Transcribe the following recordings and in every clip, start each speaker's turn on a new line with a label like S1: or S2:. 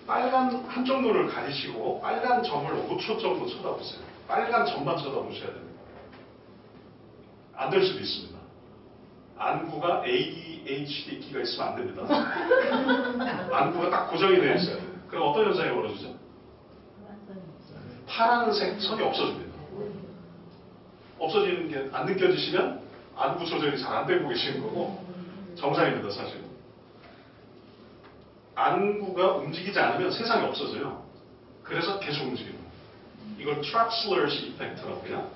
S1: 빨간 한쪽 눈을 가리시고 빨간 점을 5초 정도 쳐다보세요. 빨간 점만 쳐다보셔야 됩니다. 안 될 수도 있습니다. 안구가 ADHD가 있으면 안 됩니다. 안구가 딱 고정이 되어 있어야 돼요. 그럼 어떤 현상이 벌어지죠? 파란색 선이 없어집니다. 없어지는 게 안 느껴지시면 안구 조절이 잘 안 되고 계시는 거고 정상입니다, 사실. 안구가 움직이지 않으면 세상이 없어져요. 그래서 계속 움직이는 거예요. 이걸 트락슬러시 이펙트라고 해요.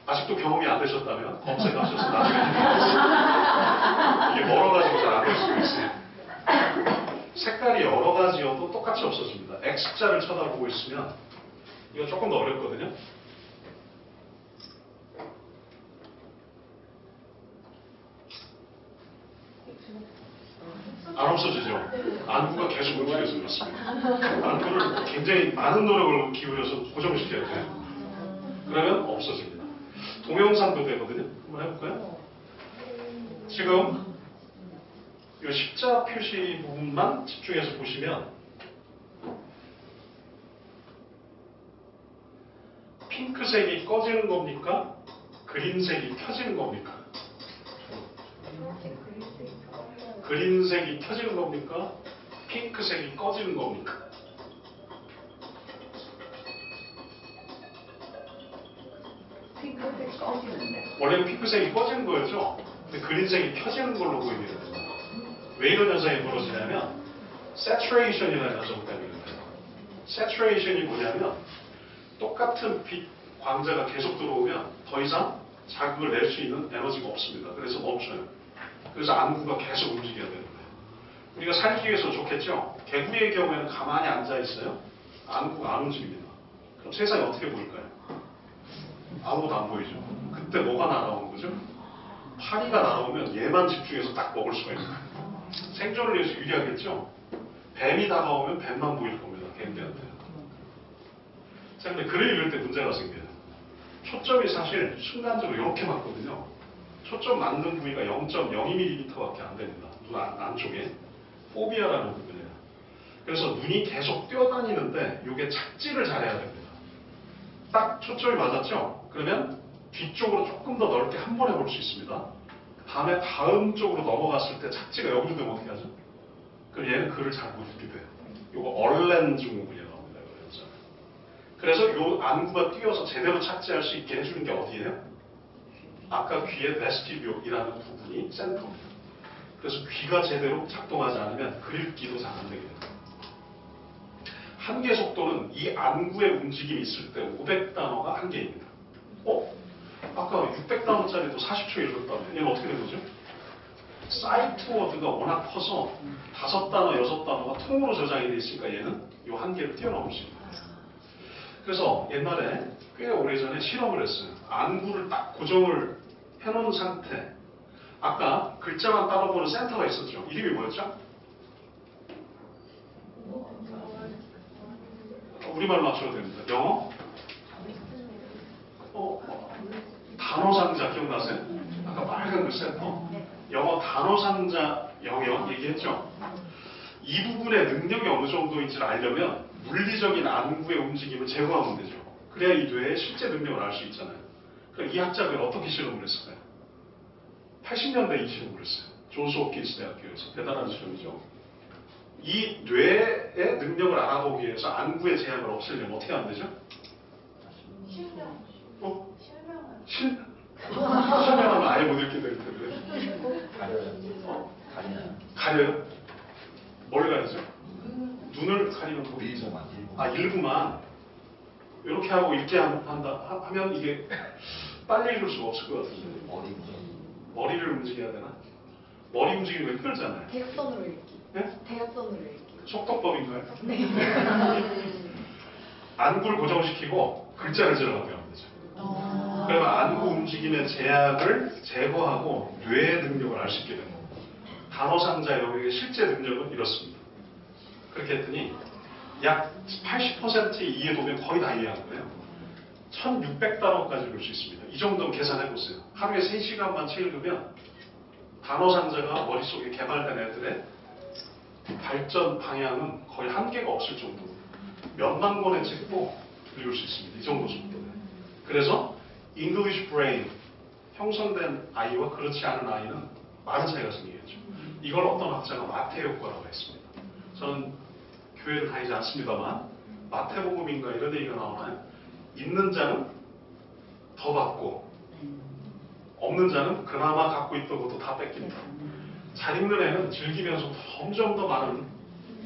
S1: 아직도 경험이 안 되셨다면 검색하셔서 나중에 이게 멀어가지고 잘 안 될 수도 있어요. 색깔이 여러 가지여도 똑같이 없어집니다. X자를 쳐다보고 있으면 이거 조금 더 어렵거든요. 안 없어지죠. 안구가 계속 움직여서 그렇습니다. 안구를 굉장히 많은 노력을 기울여서 고정시켜야 돼요. 그러면 없어집니다. 동영상도 되거든요. 한번 해볼까요? 지금 이 십자 표시 부분만 집중해서 보시면 핑크색이 꺼지는 겁니까? 그린색이 켜지는 겁니까? 그린색이 켜지는 겁니까? 핑크색이 꺼지는 겁니까?
S2: 핑크색 꺼지는데.
S1: 원래는 핑크색이 꺼지는 거였죠? 근데 그린색이 켜지는 걸로 보입니다. 왜 이런 현상이 벌어지냐면 saturation이라는 현상 때문에 그래요. saturation이 뭐냐면 똑같은 빛 광자가 계속 들어오면 더 이상 자극을 낼 수 있는 에너지가 없습니다. 그래서 멈춰요. 그래서 안구가 계속 움직여야 되는 거예요. 우리가 살기 위해서 좋겠죠? 개구리의 경우에는 가만히 앉아 있어요. 안구가 안 움직입니다. 그럼 세상이 어떻게 보일까요? 아무것도 안 보이죠. 그때 뭐가 날아오는 거죠? 파리가 날아오면 얘만 집중해서 딱 먹을 수가 있는 거예요. 생존을 위해서 유리하겠죠? 뱀이 다가오면 뱀만 보일 겁니다. 개구리한테. 자, 근데 글을 읽을 때 문제가 생겨요. 초점이 사실 순간적으로 이렇게 맞거든요. 초점 맞는 부위가 0.02mm밖에 안 됩니다. 눈 안쪽에. 포비아라는 부분이에요. 그래서 눈이 계속 뛰어다니는데 이게 착지를 잘해야 됩니다. 딱 초점이 맞았죠? 그러면 뒤쪽으로 조금 더 넓게 한 번에 볼 수 있습니다. 다음에 다음 쪽으로 넘어갔을 때 착지가 여기로 되면 어떻게 하죠? 그럼 얘는 글을 잘 못 읽게 돼요. 이거 얼렌 증후군이라고 합니다. 그래서 이 안구가 뛰어서 제대로 착지할 수 있게 해주는 게 어디예요? 아까 귀의 베스티뷸이라는 부분이 센터입니다. 그래서 귀가 제대로 작동하지 않으면 글 읽기도 잘 안 되게 됩니다. 한계 속도는 이 안구의 움직임이 있을 때 500단어가 한계입니다. 아까 600단어짜리도 40초 읽었다면 얘는 어떻게 된 거죠? 사이트 워드가 워낙 커서 5단어, 6단어가 통으로 저장이 돼 있으니까 얘는 이 한계를 뛰어넘을 수 있습니다. 그래서 옛날에 꽤 오래전에 실험을 했어요. 안구를 딱 고정을 해놓은 상태. 아까 글자만 따로 보는 센터가 있었죠. 이름이 뭐였죠? 우리말로 맞춰도 됩니다. 영어? 단어 상자 기억나세요? 아까 빨간 그 센터. 영어 단어 상자 영역 얘기했죠? 이 부분의 능력이 어느 정도인지를 알려면 물리적인 안구의 움직임을 제거하면 되죠. 그래야 이 뇌의 실제 능력을 알 수 있잖아요. 그럼 이 학자가 어떻게 실험을 했을까요? 80년대에 이 실험을 했어요. 존스 홉킨스 대학교에서. 대단한 실험이죠. 이 뇌의 능력을 알아보기 위해서 안구의 제약을 없애려면 어떻게 하면 되죠? 실명하면 아예 못 읽게 될 텐데. 가려요? 뭘 가리죠? 눈을 가리는 거. 일부만. 이렇게 하고 읽게 하면 이게 빨리 읽을 수가 없을 것 같은데. 머리를 움직여야 되나? 머리 움직이면 힘들잖아요.
S3: 대각선으로 읽기.
S1: 네?
S3: 대각선으로 읽기.
S1: 속도법인가요?
S3: 네.
S1: 안구를 고정시키고 글자를 들어가게 하면 되죠. 그러면 안구 움직임의 제약을 제거하고 뇌의 능력을 알 수 있게 됩니다. 단어 상자 영역의 실제 능력은 이렇습니다. 그렇게 했더니 약 80%의 이해도면 거의 다 이해한 거예요. 1600단어까지 볼 수 있습니다. 이 정도면 계산해보세요. 하루에 3시간만 책 읽으면 단어 상자가 머릿속에 개발된 애들의 발전 방향은 거의 한계가 없을 정도로 몇만 권의 책도 읽을 수 있습니다. 이 정도 속도에. 그래서 English brain 형성된 아이와 그렇지 않은 아이는 많은 차이가 생기겠죠. 이걸 어떤 학자가 마태 효과라고 했습니다. 저는 교회를 다니지 않습니다만 마태복음인가 이런 얘기가 나오나요? 있는 자는 더 받고 없는 자는 그나마 갖고 있던 것도 다 뺏긴다. 잘 읽는 애는 즐기면서 점점 더 많은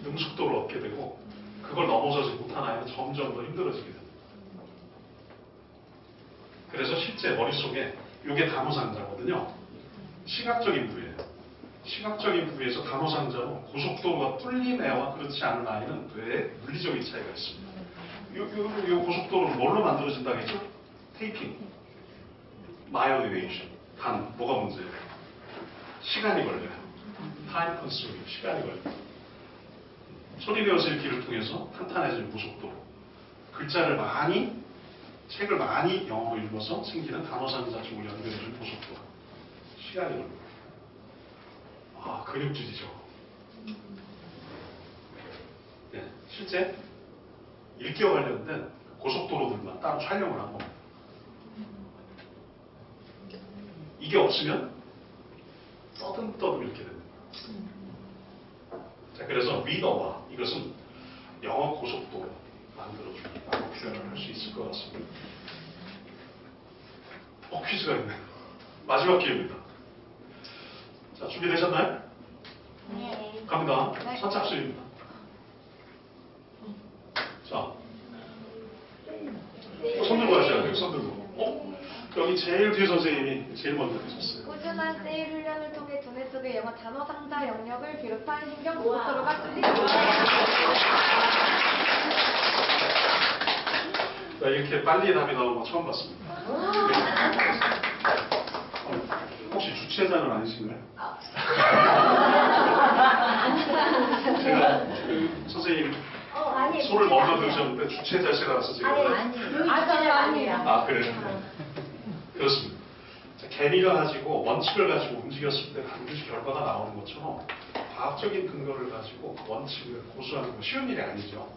S1: 능숙도를 얻게 되고 그걸 넘어서지 못한 아이는 점점 더 힘들어지게 됩니다. 그래서 실제 머릿속에 이게 단어상자거든요. 시각적인 부위예요. 시각적인 부위에서 단어상자로 고속도로가 뚫린 애와 그렇지 않은 아이는 뇌에 물리적인 차이가 있습니다. 이 고속도로는 뭘로 만들어진다겠죠? 테이핑, 마이오디네이션. 단, 뭐가 문제예요? 시간이 걸려요. 타임 컨스밍, 시간이 걸려요. 소리내어서 읽기를 통해서 탄탄해진 고속도로. 글자를 많이, 책을 많이 영어로 읽어서 생기는 단어상자 쪽을 연결해준 고속도로. 시간이 걸려요. 아, 근육질이죠. 네, 실제 읽기와 관련된 고속도로들만 따로 촬영을 한 겁니다. 이게 없으면 떠듬떠듬 읽게 됩니다. 자, 그래서 리더와 이것은 영어 고속도로 만들어준다고 표현을 할 수 있을 것 같습니다. 퀴즈가 있네요. 마지막 기회입니다. 자, 준비되셨나요?
S2: 네.
S1: 갑니다.
S2: 네.
S1: 선착순입니다. 자, 손 들고 하셔야 돼요. 손 들고. 여기 제일 뒤에 선생님이 제일 먼저 되셨어요.
S2: 꾸준한 세일 훈련을 통해 두뇌 속의 영어 단어 상자 영역을 비롯한 신경 고속도로가 뚫립니다.
S1: 자, 이렇게 빨리 답이 나오는 거 처음 봤습니다. 혹시 주최자는 아니신가요? 제가 그 선생님 손을 먼저 들으셨는데 주최자시라서 지금. 아, 그래요? 그렇습니다. 자, 개미가 가지고 원칙을 가지고 움직였을 때 반드시 결과가 나오는 것처럼 과학적인 근거를 가지고 그 원칙을 고수하는 건 쉬운 일이 아니죠.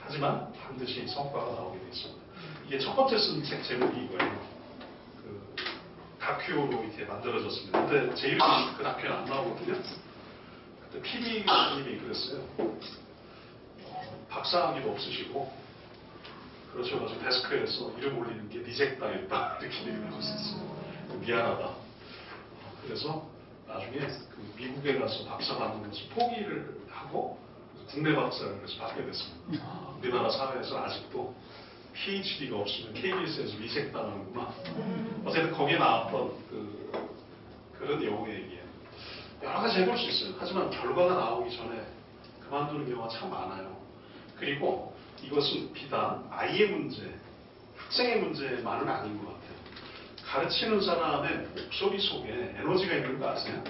S1: 하지만 반드시 성과가 나오게 돼 있습니다. 이게 첫 번째 쓴 책 제목이 이거예요. 그 다큐로 이렇게 만들어졌습니다. 근데 제 이름이 그 다큐에 안 나오거든요. 그때 PD 교수님이 그랬어요. 박사학위도 없으시고 그러셔가지고 데스크에서 이름 올리는 게 리젝당했다 이렇게 얘기를 하셨었어요. 미안하다. 그래서 나중에 그 미국에 가서 박사 받는 것을 포기를 하고 국내 박사를 그래서 받게 됐습니다. 우리나라 사회에서 아직도 PhD가 없으면 KBS에서 리젝당하는구나. 어쨌든 거기에 나왔던 그런 내용의 얘기예요. 여러 가지 해볼 수 있어요. 하지만 결과가 나오기 전에 그만두는 경우가 참 많아요. 그리고 이것은 비단 아이의 문제, 학생의 문제만은 아닌 것 같아요. 가르치는 사람의 목소리 속에 에너지가 있는 거 아세요?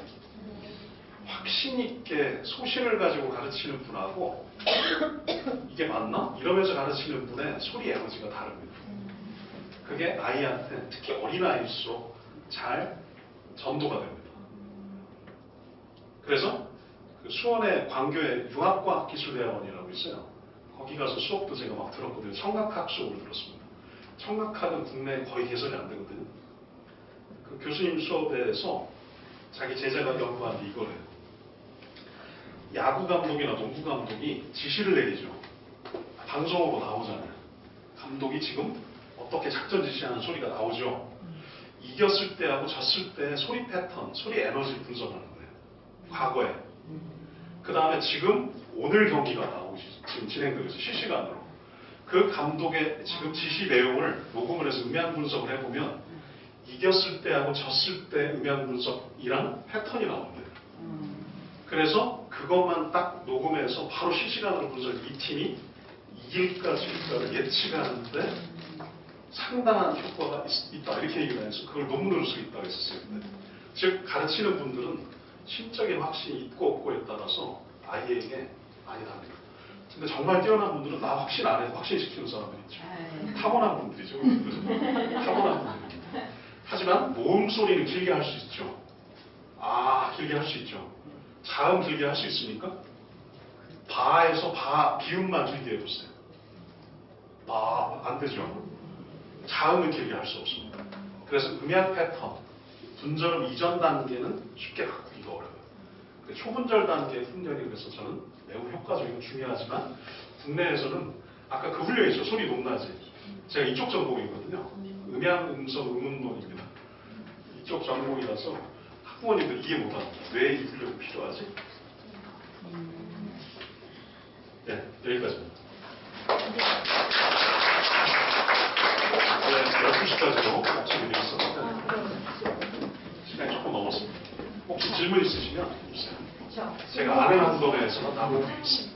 S1: 확신 있게 소신을 가지고 가르치는 분하고 이게 맞나? 이러면서 가르치는 분의 소리 에너지가 다릅니다. 그게 아이한테 특히 어린아이일수록 잘 전도가 됩니다. 그래서 그 수원의 광교에 융합과학기술대학원이라고 있어요. 거기 가서 수업도 제가 막 들었거든요. 청각학 수업을 들었습니다. 청각학은 국내에 거의 개설이 안 되거든요. 그 교수님 수업에서 자기 제자가 연구한 게 이거래요. 야구 감독이나 농구 감독이 지시를 내리죠. 방송으로 나오잖아요. 감독이 지금 어떻게 작전 지시하는 소리가 나오죠. 이겼을 때하고 졌을 때 소리 패턴, 소리 에너지 분석하는 거예요. 과거에. 그 다음에 지금 오늘 경기가 나오고 지금 진행되고 있어요. 실시간으로. 그 감독의 지금 지시 내용을 녹음을 해서 음향 분석을 해보면 이겼을 때하고 졌을 때 음향 분석이랑 패턴이 나온대요. 그래서 그것만 딱 녹음해서 바로 실시간으로 분석 이 팀이 이길까 질까를 예측하는데 상당한 효과가 있다 이렇게 얘기를 해서 그걸 논문으로 쓰고 있다고 했었어요. 즉 가르치는 분들은 심적인 확신이 있고 없고에 따라서 아이에게 많이 다릅니다. 근데 정말 뛰어난 분들은 나 확신 안 해도 확신시키는 사람들이 있죠. 타고난 분들이죠. 타고난 분들입니다. 하지만 모음 소리는 길게 할 수 있죠. 길게 할 수 있죠. 자음 들게 할 수 있습니까? 바에서 바 비음만 들게 해보세요. 바, 안 되죠. 자음을 길게 할 수 없습니다. 그래서 음약 패턴, 분절음 이전 단계는 쉽게 바꾸기가 어려워요. 초분절 단계의 훈련이 그래서 저는 매우 효과적이고 중요하지만 국내에서는 아까 그 훈련이죠. 소리 높낮이. 제가 이쪽 전공이거든요. 음양, 음성, 음운론입니다. 이쪽 전공이라서 학부모님들 이해 못합니다. 왜 이 훈련이 필요하지? 네, 여기까지입니다. 네, 12시까지로 진행되어 있었는데 시간이 조금 넘었습니다. 혹시 질문 있으시면 주세요. 제가 아는 한도에서 답을 드리겠습니다.